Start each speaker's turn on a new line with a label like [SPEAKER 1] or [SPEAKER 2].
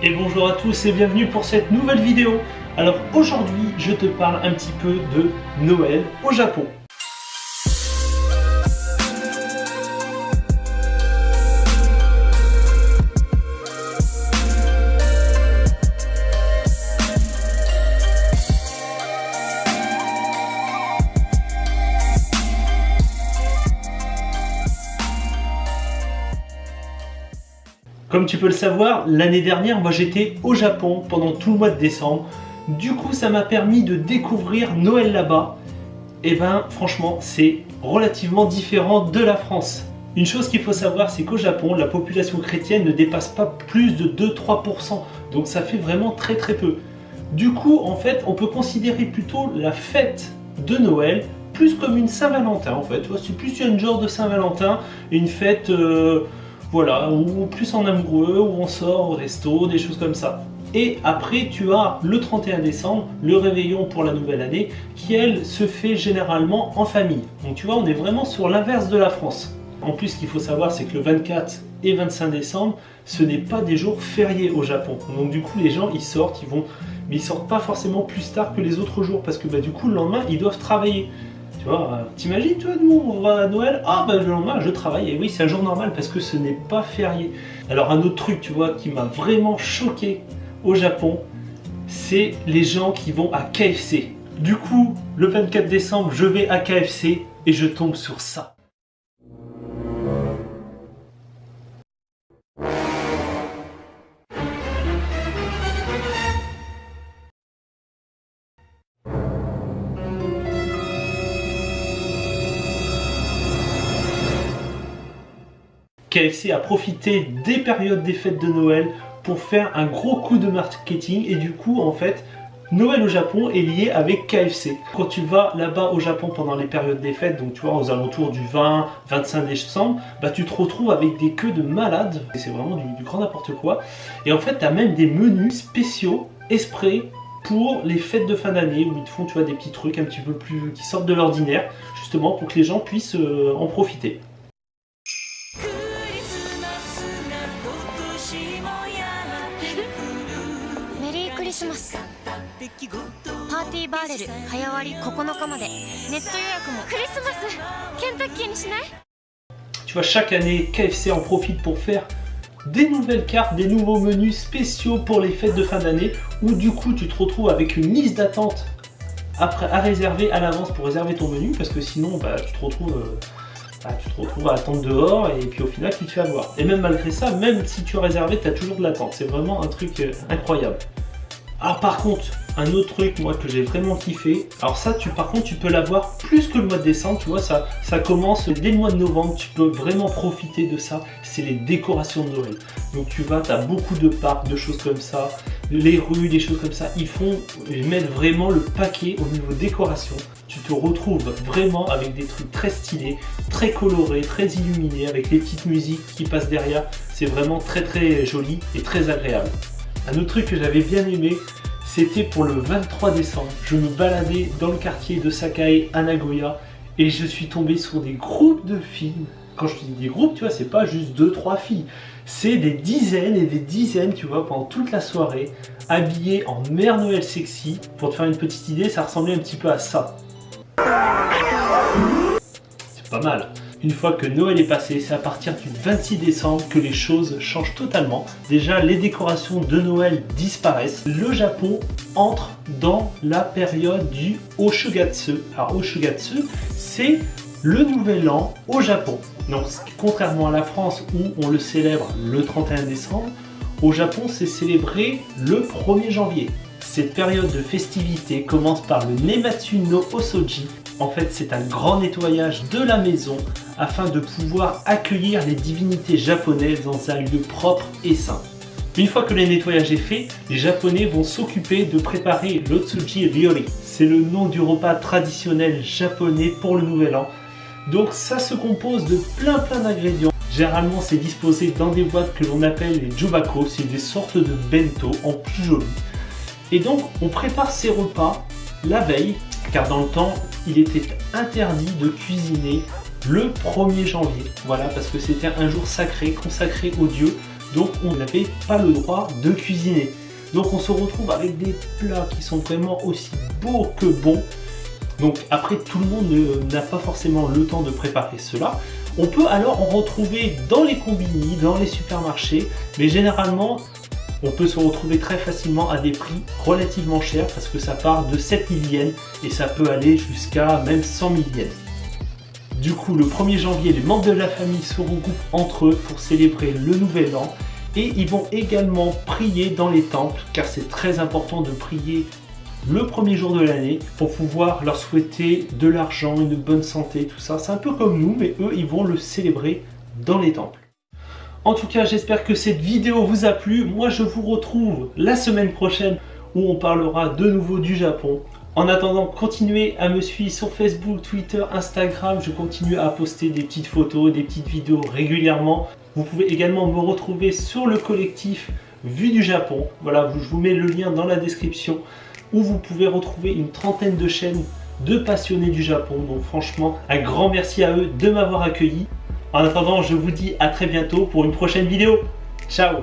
[SPEAKER 1] Et bonjour à tous et bienvenue pour cette nouvelle vidéo. Alors aujourd'hui je te parle un petit peu de Noël au Japon. Comme tu peux le savoir, l'année dernière, moi j'étais au Japon pendant tout le mois de décembre. Du coup, ça m'a permis de découvrir Noël là-bas. Et ben, franchement, c'est relativement différent de la France. Une chose qu'il faut savoir, c'est qu'au Japon, la population chrétienne ne dépasse pas plus de 2-3%. Donc ça fait vraiment très peu. Du coup, en fait, on peut considérer plutôt la fête de Noël plus comme une Saint-Valentin, en fait. C'est plus un genre de Saint-Valentin, une fête... Voilà, ou plus en amoureux, où on sort au resto, des choses comme ça. Et après, tu as le 31 décembre, le réveillon pour la nouvelle année, qui elle se fait généralement en famille. Donc tu vois, on est vraiment sur l'inverse de la France. En plus, ce qu'il faut savoir, c'est que le 24 et 25 décembre, ce n'est pas des jours fériés au Japon. Donc du coup, les gens, ils sortent, mais ils sortent pas forcément plus tard que les autres jours, parce que du coup, le lendemain, ils doivent travailler. Tu vois, t'imagines, toi, nous, on va à Noël, le lendemain, je travaille. Et oui, c'est un jour normal parce que ce n'est pas férié. Alors, un autre truc, tu vois, qui m'a vraiment choqué au Japon, c'est les gens qui vont à KFC. Du coup, le 24 décembre, je vais à KFC et je tombe sur ça. KFC a profité des périodes des fêtes de Noël pour faire un gros coup de marketing et du coup en fait Noël au Japon est lié avec KFC. Quand tu vas là-bas au Japon pendant les périodes des fêtes, donc tu vois aux alentours du 20-25 décembre, tu te retrouves avec des queues de malades, c'est vraiment du grand n'importe quoi. Et en fait tu as même des menus spéciaux exprès pour les fêtes de fin d'année où ils te font tu vois, des petits trucs un petit peu plus qui sortent de l'ordinaire, justement pour que les gens puissent en profiter. Tu vois, chaque année, KFC en profite pour faire des nouvelles cartes, des nouveaux menus spéciaux pour les fêtes de fin d'année où du coup tu te retrouves avec une liste d'attente après à réserver à l'avance pour réserver ton menu parce que sinon tu te retrouves à attendre dehors et puis au final tu te fais avoir. Et même malgré ça, même si tu as réservé, tu as toujours de l'attente. C'est vraiment un truc incroyable. Alors par contre, un autre truc moi que j'ai vraiment kiffé, alors ça par contre tu peux l'avoir plus que le mois de décembre, tu vois, ça commence dès le mois de novembre, tu peux vraiment profiter de ça, c'est les décorations de Noël. Donc tu as beaucoup de parcs, de choses comme ça, les rues, des choses comme ça, ils mettent vraiment le paquet au niveau décoration. Tu te retrouves vraiment avec des trucs très stylés, très colorés, très illuminés, avec les petites musiques qui passent derrière, c'est vraiment très joli et très agréable. Un autre truc que j'avais bien aimé, c'était pour le 23 décembre. Je me baladais dans le quartier de Sakae à Nagoya et je suis tombé sur des groupes de filles. Quand je te dis des groupes, tu vois, c'est pas juste 2-3 filles. C'est des dizaines et des dizaines, tu vois, pendant toute la soirée, habillées en Mère Noël sexy. Pour te faire une petite idée, ça ressemblait un petit peu à ça. C'est pas mal. Une fois que Noël est passé, c'est à partir du 26 décembre que les choses changent totalement. Déjà, les décorations de Noël disparaissent. Le Japon entre dans la période du Oshugatsu. Alors, Oshugatsu, c'est le nouvel an au Japon. Donc, contrairement à la France où on le célèbre le 31 décembre, au Japon, c'est célébré le 1er janvier. Cette période de festivité commence par le Nematsu no Osoji. En fait, c'est un grand nettoyage de la maison afin de pouvoir accueillir les divinités japonaises dans un lieu propre et sain. Une fois que le nettoyage est fait, les Japonais vont s'occuper de préparer l'Otsuji Ryori. C'est le nom du repas traditionnel japonais pour le nouvel an. Donc ça se compose de plein d'ingrédients. Généralement, c'est disposé dans des boîtes que l'on appelle les jubako, c'est des sortes de bento en plus joli. Et donc, on prépare ces repas la veille, car dans le temps, il était interdit de cuisiner le 1er janvier. Voilà, parce que c'était un jour sacré, consacré aux dieux. donc on n'avait pas le droit de cuisiner. Donc on se retrouve avec des plats qui sont vraiment aussi beaux que bons. Donc après, tout le monde n'a pas forcément le temps de préparer cela. On peut alors en retrouver dans les combini, dans les supermarchés, mais généralement on peut se retrouver très facilement à des prix relativement chers parce que ça part de 7000 yens et ça peut aller jusqu'à même 100 000 yens. Du coup, le 1er janvier, les membres de la famille se regroupent entre eux pour célébrer le nouvel an et ils vont également prier dans les temples car c'est très important de prier le premier jour de l'année pour pouvoir leur souhaiter de l'argent, une bonne santé, tout ça. C'est un peu comme nous, mais eux, ils vont le célébrer dans les temples. En tout cas, j'espère que cette vidéo vous a plu. Moi, je vous retrouve la semaine prochaine où on parlera de nouveau du Japon. En attendant, continuez à me suivre sur Facebook, Twitter, Instagram. Je continue à poster des petites photos, des petites vidéos régulièrement. Vous pouvez également me retrouver sur le collectif Vue du Japon. Voilà, je vous mets le lien dans la description où vous pouvez retrouver une trentaine de chaînes de passionnés du Japon. Donc franchement, un grand merci à eux de m'avoir accueilli. En attendant, je vous dis à très bientôt pour une prochaine vidéo. Ciao!